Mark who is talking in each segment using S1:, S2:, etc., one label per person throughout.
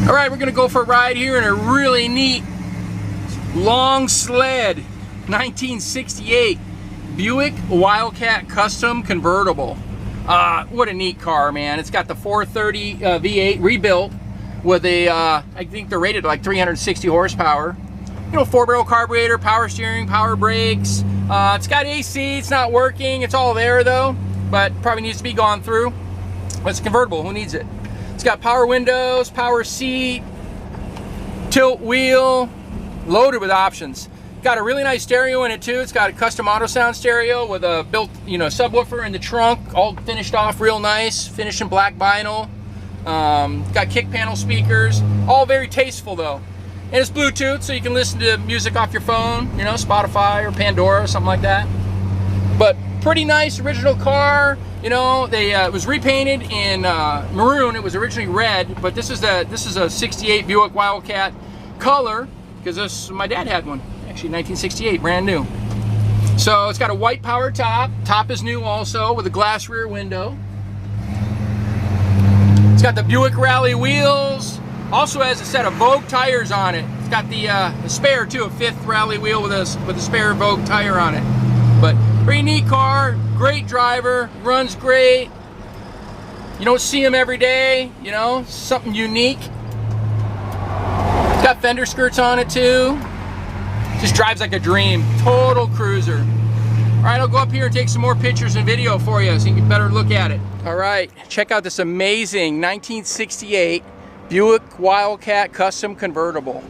S1: All right, we're gonna go for a ride here in a really neat long sled 1968 Buick Wildcat custom convertible. What a neat car, man. It's got the 430 V8 rebuilt with a I think they're rated like 360 horsepower. You know, 4-barrel carburetor, power steering, power brakes. It's got AC, it's not working, it's all there though, but probably needs to be gone through. But it's a convertible, who needs it? It's got power windows, power seat, tilt wheel, loaded with options. Got a really nice stereo in it too. It's got a custom auto sound stereo with a built, subwoofer in the trunk, all finished off real nice, finished in black vinyl. Got kick panel speakers, all very tasteful though. And it's Bluetooth, so you can listen to music off your phone, Spotify or Pandora or something like that. But pretty nice original car. It was repainted in maroon. It was originally red, but this is a 68 Buick Wildcat color, because my dad had one, actually 1968, brand new. So it's got a white power top. Top is new also, with a glass rear window. It's got the Buick Rally wheels. Also has a set of Vogue tires on it. It's got the spare too, a 5th Rally wheel with a spare Vogue tire on it. But pretty neat car, great driver, runs great. You don't see him every day, something unique. It's got fender skirts on it too. Just drives like a dream, total cruiser. All right, I'll go up here and take some more pictures and video for you so you can get a better look at it. All right, check out this amazing 1968 Buick Wildcat custom convertible.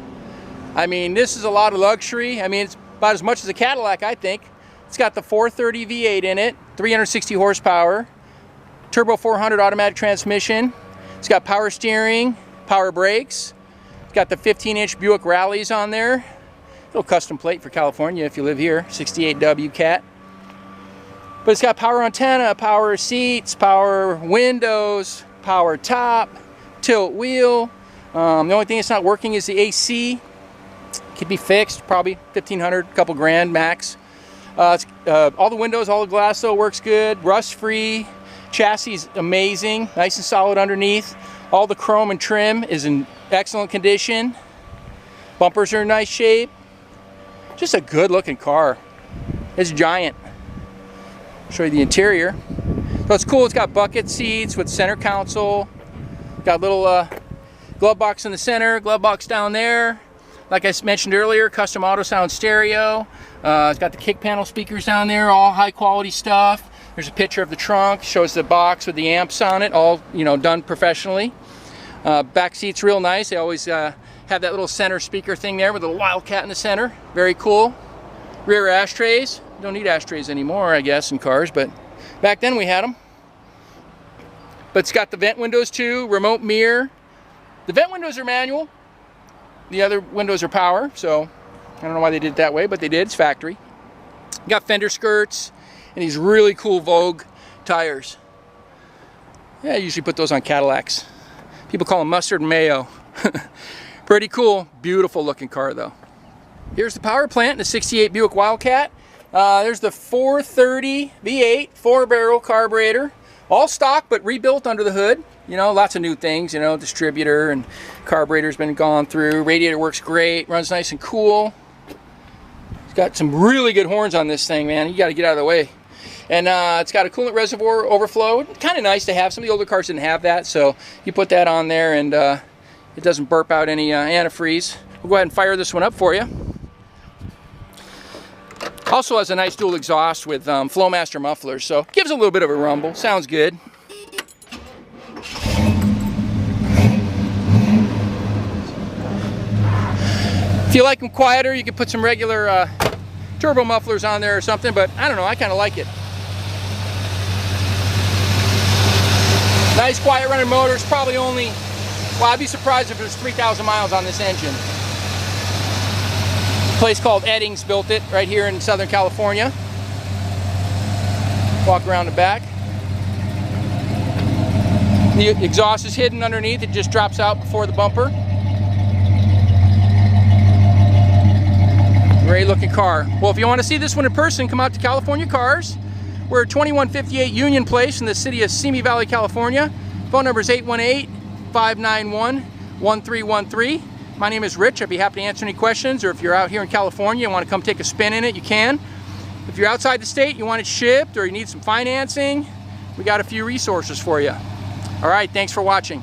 S1: I mean, this is a lot of luxury. I mean, it's about as much as a Cadillac, I think. It's got the 430 V8 in it, 360 horsepower, turbo 400 automatic transmission. It's got power steering, power brakes. It's got the 15-inch Buick Rallys on there. Little custom plate for California if you live here, 68W Cat. But it's got power antenna, power seats, power windows, power top, tilt wheel. The only thing that's not working is the AC. Could be fixed, probably $1,500, couple grand max. All the windows, all the glass though works good, rust free. Chassis is amazing, nice and solid underneath. All the chrome and trim is in excellent condition. Bumpers are in nice shape. Just a good looking car. It's giant. I'll show you the interior. So it's cool, it's got bucket seats with center console. Got a little glove box in the center, glove box down there. Like I mentioned earlier, custom auto sound stereo. It's got the kick panel speakers down there, all high quality stuff. There's a picture of the trunk, shows the box with the amps on it, all done professionally. Back seat's real nice. They always have that little center speaker thing there with a little Wildcat in the center. Very cool. Rear ashtrays. Don't need ashtrays anymore, I guess, in cars, but back then we had them. But it's got the vent windows too, remote mirror. The vent windows are manual. The other windows are power, so I don't know why they did it that way, but they did. It's factory. Got fender skirts and these really cool Vogue tires. Yeah, I usually put those on Cadillacs. People call them mustard and mayo. Pretty cool, beautiful looking car though. Here's the power plant in the 68 Buick Wildcat. There's the 430 V8 4-barrel carburetor. All stock, but rebuilt under the hood. Lots of new things, distributor and carburetor's been gone through. Radiator works great, runs nice and cool. It's got some really good horns on this thing, man. You got to get out of the way. And it's got a coolant reservoir overflow. Kind of nice to have. Some of the older cars didn't have that, so you put that on there and it doesn't burp out any antifreeze. We'll go ahead and fire this one up for you. Also has a nice dual exhaust with Flowmaster mufflers, so gives a little bit of a rumble. Sounds good. If you like them quieter, you can put some regular turbo mufflers on there or something, but I don't know, I kind of like it. Nice quiet running motors, probably only, well, I'd be surprised if there's 3,000 miles on this engine. A place called Eddings built it right here in Southern California. Walk around the back. The exhaust is hidden underneath, it just drops out before the bumper. Great looking car. Well, if you want to see this one in person, come out to California Cars. We're at 2158 Union Place in the city of Simi Valley, California. Phone number is 818-591-1037. 1313. My name is Rich. I'd be happy to answer any questions, or if you're out here in California and want to come take a spin in it, you can. If you're outside the state, you want it shipped, or you need some financing, we got a few resources for you. All right, thanks for watching.